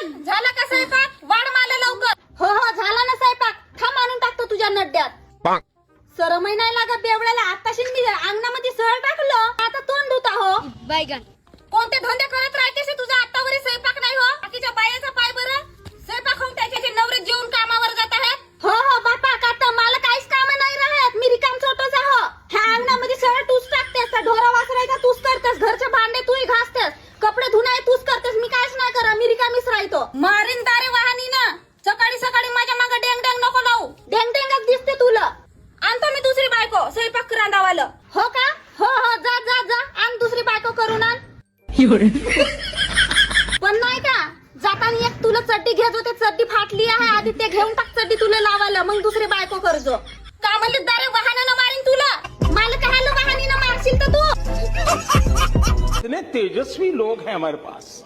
झाला का स्वयंपाक? वाढ मला लवकर. हो हो झाला ना स्वयंपाक. थांब आणून टाकतो तुझ्या नड्यात. सरमही नाही लागत बेवड्याला. आताशी मी अंगणामध्ये सळ टाकलं, आता तोंड धुता हो. बैगन कोणते धंदे करत राहतेस तुझा आतावरी स्वयंपाक नाही हो? बाकीच्या बायाचा पाय बरं स्वयंपाक होऊन त्याचे नवरे जेवून कामावर जात आहेत. हो हो बापा काता मला काहीच काम नाही राहत. मी रिकाम छोटोच हो. ह्या अंगणामध्ये सगळं तूच टाकतेस. ढोरा वासरायचा तूच करतेस. घरचे भांडे तूही घासतेस. कपडे धुणाय तूच करतेस. मी काहीच नाही करा. मी रिकामीच राहतो. मारीन दारे वाहनी ना. सकाळी सकाळी माझ्या मागे डेंग डेंग नको लावू. डेंग डेंगच दिसते तुला. आणतो मी दुसरी बायको स्वयंपाक रांधावालं. हो का? हो हो जा जा जा आण दुसरी बायको करून आण. पण नाही का जाताना एक तुला चड्डी घेत होते. चड्डी फाटली आहे. आधी ते घेऊन टाक चड्डी तुला लावायला. मग दुसरी बायको करजो. का म्हणले दारे वाहनानं मारीन तुला. मला कहायला वाहनीनं मारशील तर तू. इतने तेजस्वी लोग हैं हमारे पास.